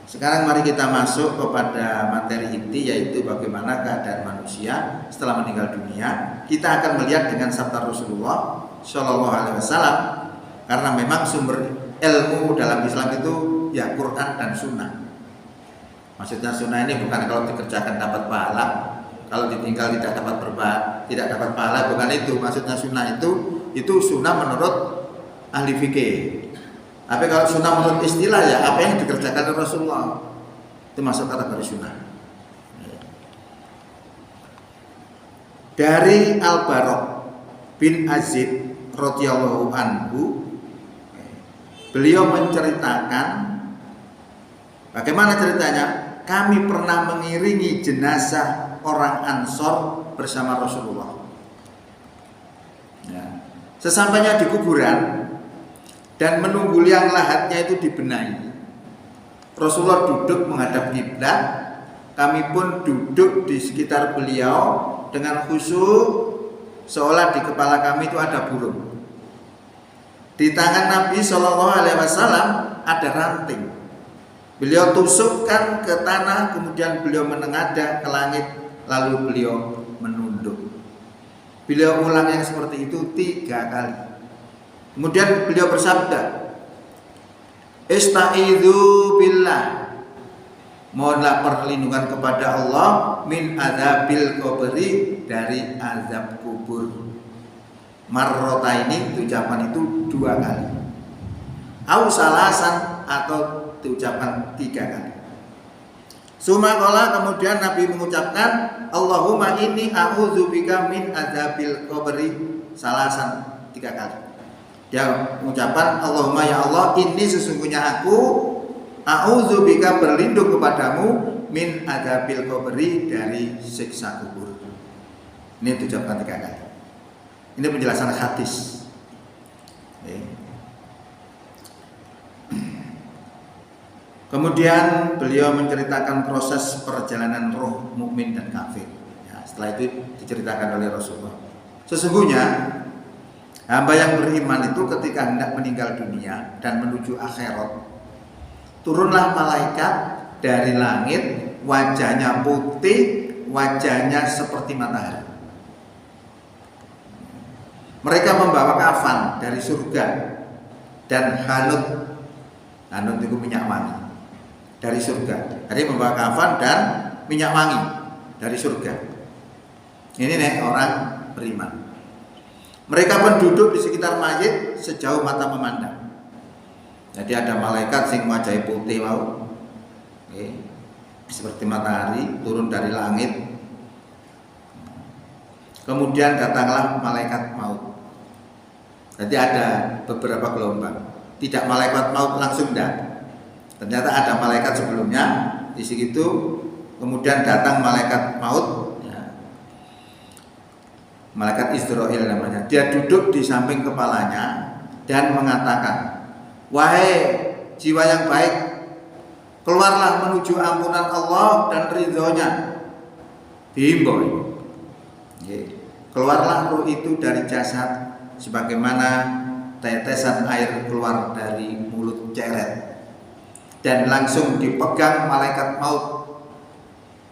Sekarang mari kita masuk kepada materi inti, yaitu bagaimana keadaan manusia setelah meninggal dunia. Kita akan melihat dengan sabda Rasulullah Shallallahu Alaihi Wasallam, karena memang sumber ilmu dalam Islam itu ya Quran dan Sunnah. Maksudnya Sunnah ini bukan kalau dikerjakan dapat pahala, kalau ditinggal tidak dapat pahala, bukan itu. Maksudnya Sunnah itu Sunnah menurut ahli fikih. Tapi kalau Sunnah menurut istilah ya apa yang dikerjakan oleh Rasulullah, itu masuk kategori Sunnah. Dari Al-Barok bin Azib radhiyallahu anhu, beliau menceritakan bagaimana ceritanya. Kami pernah mengiringi jenazah orang Ansor bersama Rasulullah. Ya. Sesampainya di kuburan dan menunggu liang lahatnya itu dibenahi, Rasulullah duduk menghadap kiblat. Kami pun duduk di sekitar beliau dengan khusyuk, seolah di kepala kami itu ada burung. Di tangan Nabi Shallallahu Alaihi Wasallam ada ranting. Beliau tusukkan ke tanah, kemudian beliau menengadah ke langit, lalu beliau menunduk. Beliau ulang yang seperti itu 3 kali. Kemudian beliau bersabda, "Ista'idzu billah." Mohonlah perlindungan kepada Allah min adzabil qabri, dari azab kubur. Marrotaini, ucapan itu 2 kali. Au salasan, atau ucapan 3 kali. Sumakola, kemudian Nabi mengucapkan, Allahumma inni a'udzubika min adzabil qabri, salasan 3 kali. Dia mengucapkan, Allahumma ya Allah, ini sesungguhnya aku a'udzubika, berlindung kepadamu, min adzabil qabri, dari siksa kubur. Ini diucapkan 3 kali. Ini penjelasan hadis. Kemudian beliau menceritakan proses perjalanan roh mukmin dan kafir. Ya, setelah itu diceritakan oleh Rasulullah. Sesungguhnya hamba yang beriman itu ketika hendak meninggal dunia dan menuju akhirat, turunlah malaikat dari langit, wajahnya putih, wajahnya seperti matahari. Mereka membawa kafan dari surga dan hanut itu minyak wangi dari surga. Jadi membawa kafan dan minyak wangi dari surga. Ini nih orang beriman. Mereka pun duduk di sekitar mayit sejauh mata memandang. Jadi ada malaikat sing wajah putih mau, seperti matahari, turun dari langit. Kemudian datanglah malaikat maut. Jadi ada beberapa gelombang. Tidak malaikat maut langsung dah. Ternyata ada malaikat sebelumnya di situ. Kemudian datang malaikat maut. Ya. Malaikat Israel namanya. Dia duduk di samping kepalanya dan mengatakan, wahai jiwa yang baik, keluarlah menuju ampunan Allah dan ridhonya. Dihimbau. Keluarlah roh itu dari jasad sebagaimana tetesan air keluar dari mulut ceret, dan langsung dipegang malaikat maut.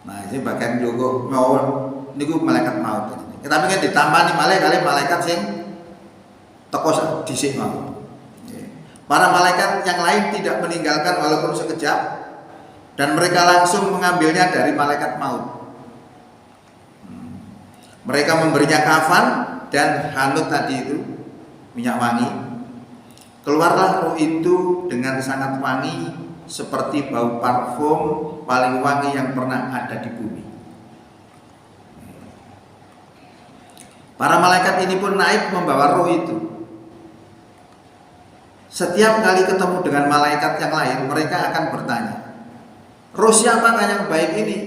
Nah, ini bagian juga maut, ini malaikat maut. Tapi kan ditambah nih malaikat sing teko dhisik mau. Para malaikat yang lain tidak meninggalkan walaupun sekejap, dan mereka langsung mengambilnya dari malaikat maut. Mereka memberinya kafan dan hanut tadi itu, minyak wangi. Keluarlah roh itu dengan sangat wangi, seperti bau parfum paling wangi yang pernah ada di bumi. Para malaikat ini pun naik membawa roh itu. Setiap kali ketemu dengan malaikat yang lain, mereka akan bertanya, roh siapakah yang baik ini?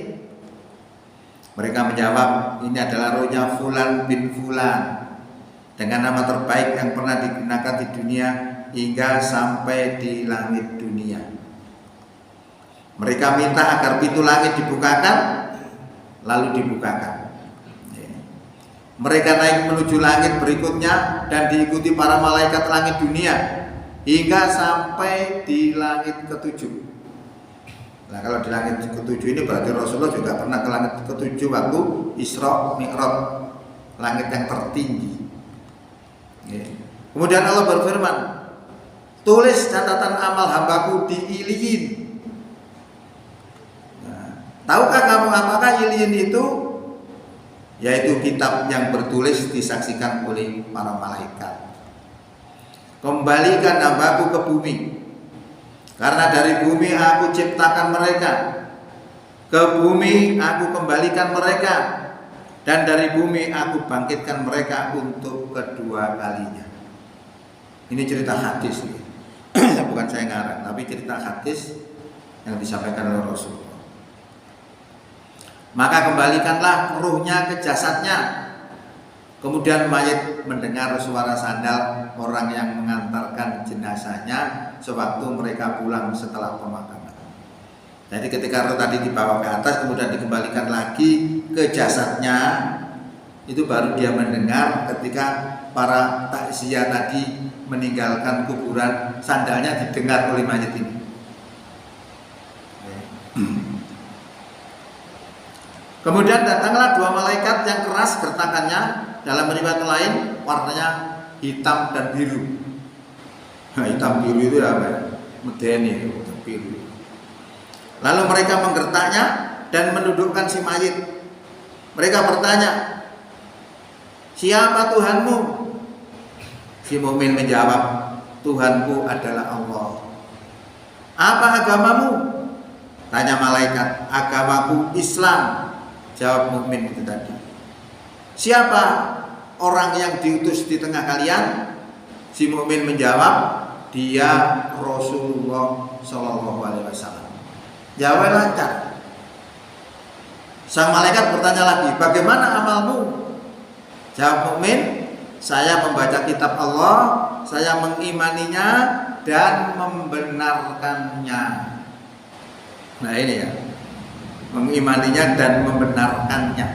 Mereka menjawab, ini adalah rohnya Fulan bin Fulan, dengan nama terbaik yang pernah digunakan di dunia hingga sampai di langit dunia. Mereka minta agar pintu langit dibukakan, lalu dibukakan. Mereka naik menuju langit berikutnya dan diikuti para malaikat langit dunia hingga sampai di langit ketujuh. Nah kalau di langit ketujuh ini berarti Rasulullah juga pernah ke langit ketujuh waktu Isra Mi'raj, langit yang tertinggi. Ya. Kemudian Allah berfirman, tulis catatan amal hambaku di Iliyin. Nah, tahukah kamu apakah Iliyin itu? Yaitu kitab yang bertulis disaksikan oleh para malaikat. Kembalikan hambaku ke bumi, karena dari bumi aku ciptakan mereka, ke bumi aku kembalikan mereka, dan dari bumi aku bangkitkan mereka untuk kedua kalinya. Ini cerita hadis, bukan saya ngarang, tapi cerita hadis yang disampaikan oleh Rasulullah. Maka kembalikanlah ruhnya ke jasadnya. Kemudian mayit mendengar suara sandal orang yang mengantarkan jenazahnya sewaktu mereka pulang setelah pemakaman. Jadi ketika roh tadi dibawa ke atas kemudian dikembalikan lagi ke jasadnya, itu baru dia mendengar ketika para takziah tadi meninggalkan kuburan, sandalnya didengar oleh mayit ini. Kemudian datanglah dua malaikat yang keras gertakannya, dalam riwayat lain warnanya hitam dan biru. Nah, hitam biru itu apa? Medeni, hitam biru. Lalu mereka menggertaknya dan mendudukkan si mayit. Mereka bertanya, siapa Tuhanmu? Si mukmin menjawab, Tuhanku adalah Allah. Apa agamamu? Tanya malaikat, agamaku Islam. Jawab mukmin itu tadi. Siapa orang yang diutus di tengah kalian? Si mukmin menjawab, dia Rasulullah Shallallahu Alaihi Wasallam. Jawab lancar. Sang malaikat bertanya lagi, bagaimana amalmu? Jawab mukmin, saya membaca kitab Allah, saya mengimaninya dan membenarkannya. Nah ini ya, mengimaninya dan membenarkannya.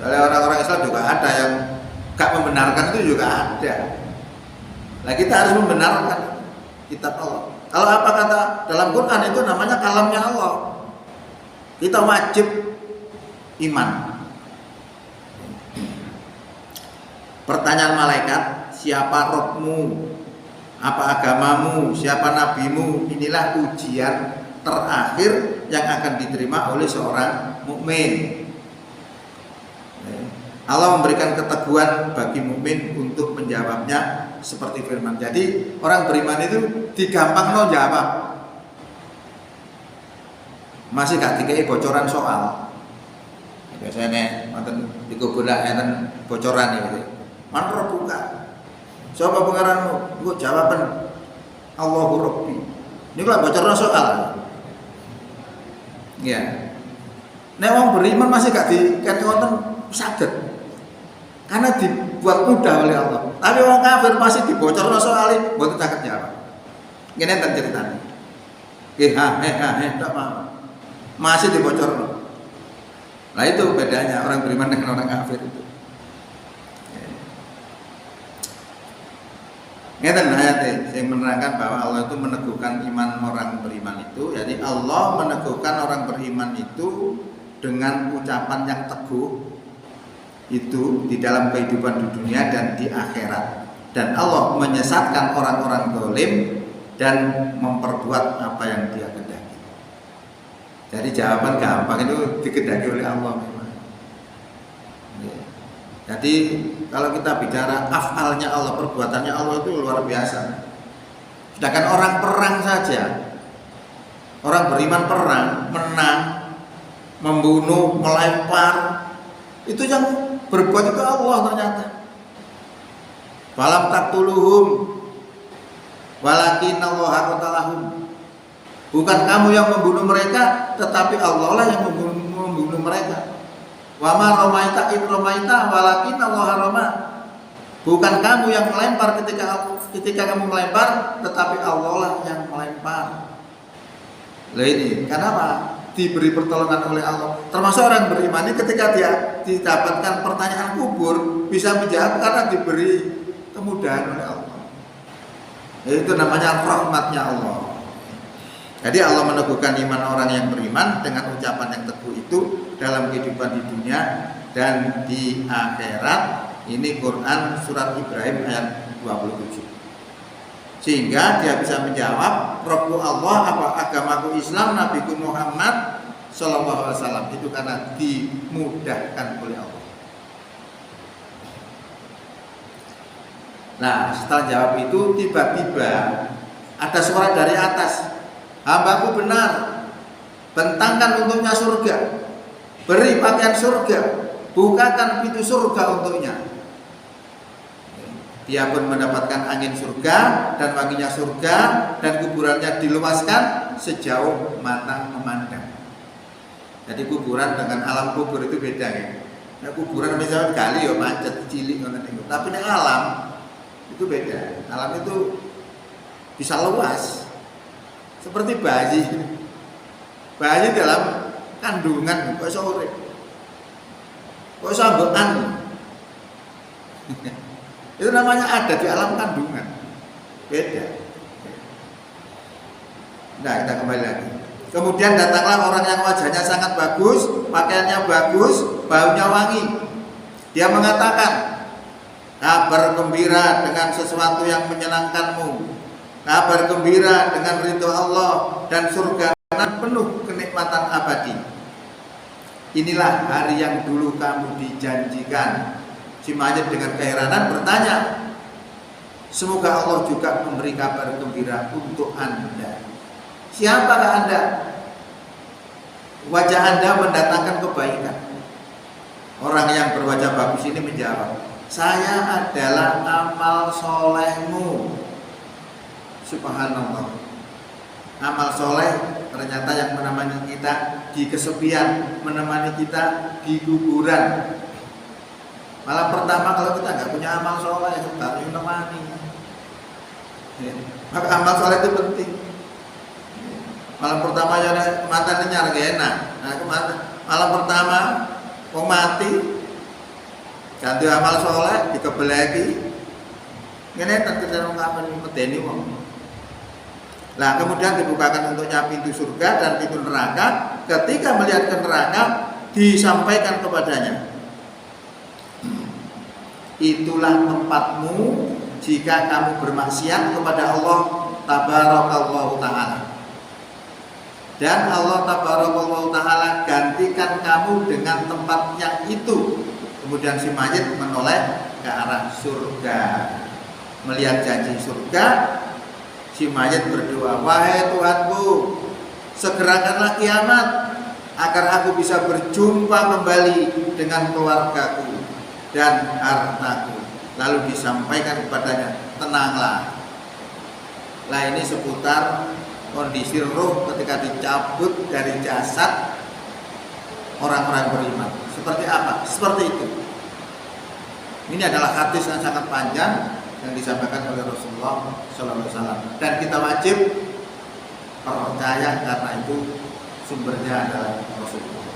Soalnya orang-orang Islam juga ada yang gak membenarkan, itu juga ada. Nah kita harus membenarkan kitab Allah. Kalau apa kata dalam Quran itu namanya kalamnya Allah, kita wajib iman. Pertanyaan malaikat, siapa rohmu? Apa agamamu? Siapa nabimu? Inilah ujian terakhir yang akan diterima oleh seorang mukmin. Allah memberikan keteguhan bagi mukmin untuk menjawabnya seperti firman. Jadi orang beriman itu digampang no jawab. Masih gak dikei bocoran soal. Biasanya manten dikuburan enten bocoran itu. Mana buka? Siapa pengaranmu? Gue jawaban Allahu Rabbi. Ini kalau bocoran soal. Ya. Nek wong beriman masih gak dikene wonten saged. Karena dibuat mudah oleh Allah. Tapi wong kafir masih dibocorno soalé mboten saged jawab. Ngene enten ceritane. Nggih, ndak mau. Masih dibocorno. Nah itu bedanya orang beriman dengan orang kafir itu. Ngeten ayatnya yang menerangkan bahwa Allah itu meneguhkan iman orang beriman itu. Jadi Allah meneguhkan orang beriman itu dengan ucapan yang teguh itu di dalam kehidupan di dunia dan di akhirat. Dan Allah menyesatkan orang-orang zalim dan memperbuat apa yang dia kehendaki. Jadi jawaban gampang itu dikehendaki oleh Allah memang. Jadi kalau kita bicara afalnya Allah, perbuatannya Allah itu luar biasa. Sedangkan orang perang saja, orang beriman perang, menang, membunuh, melempar, itu yang berbuat itu Allah ternyata. Falam taqtuluhum walakin Allah qatalahum. Bukan kamu yang membunuh mereka, tetapi Allah lah yang membunuh mereka. Wa ma ramaita id ramaita walakin Allah rama. Bukan kamu yang melempar ketika kamu melempar, tetapi Allah lah yang melempar. Lah ini kenapa? Diberi pertolongan oleh Allah. Termasuk orang beriman ini ketika dia didapatkan pertanyaan kubur bisa menjawab karena diberi kemudahan oleh Allah. Itu namanya rahmatnya Allah. Jadi Allah meneguhkan iman orang yang beriman dengan ucapan yang teguh itu dalam kehidupan di dunia dan di akhirat. Ini Quran surat Ibrahim ayat 27. Sehingga dia bisa menjawab, Rabbu Allah, apa agamaku Islam, Nabiku Muhammad Sallallahu Alaihi Wasallam. Itu karena dimudahkan oleh Allah. Nah, setelah jawab itu tiba-tiba ada suara dari atas, hambaku benar, bentangkan untuknya surga, beri pakaian surga, bukakan pintu surga untuknya. Dia pun mendapatkan angin surga dan wanginya surga, dan kuburannya diluaskan sejauh mata memandang. Jadi kuburan dengan alam kubur itu beda ya. Nah, kuburan misalnya gali ya macet cilik, tapi ini alam itu beda. Alam itu bisa luas, seperti bayi dalam kandungan, kok sore, kok sambekan. Itu namanya ada di alam kandungan, beda. Nah, kita kembali lagi. Kemudian datanglah orang yang wajahnya sangat bagus, pakaiannya bagus, baunya wangi. Dia mengatakan, kabar gembira dengan sesuatu yang menyenangkanmu, kabar gembira dengan ridho Allah dan surga dan penuh kenikmatan abadi. Inilah hari yang dulu kamu dijanjikan. Si mayit dengan keheranan bertanya, semoga Allah juga memberi kabar gembira untuk Anda. Siapakah Anda? Wajah Anda mendatangkan kebaikan. Orang yang berwajah bagus ini menjawab, saya adalah amal solehmu. Subhanallah. Amal soleh ternyata yang menemani kita di kesepian, menemani kita di kuburan. Malam pertama kalau kita nggak punya amal soleh, nggak menemani. Maka amal soleh itu penting. Malam pertama ya mantan nyar gak enak. Nah, malam pertama mau mati, ganti amal soleh dikebeleki. Ini tak terjadi kapan medeni wong. Nah, kemudian dibukakan untuknya pintu surga dan pintu neraka. Ketika melihat ke neraka, disampaikan kepadanya, itulah tempatmu jika kamu bermaksiat kepada Allah Tabarakallahu Ta'ala. Dan Allah Tabarakallahu Ta'ala gantikan kamu dengan tempat yang itu. Kemudian si mayit menoleh ke arah surga. Melihat janji surga, si mayit berdoa, wahai Tuhanku, segerakanlah kiamat agar aku bisa berjumpa kembali dengan keluargaku dan hartaku. Lalu disampaikan kepadanya, tenanglah. Nah, ini seputar kondisi roh ketika dicabut dari jasad orang-orang beriman. Seperti apa? Seperti itu. Ini adalah hadis yang sangat panjang yang disampaikan oleh Rasulullah SAW, dan kita wajib percaya karena itu sumbernya adalah Rasulullah.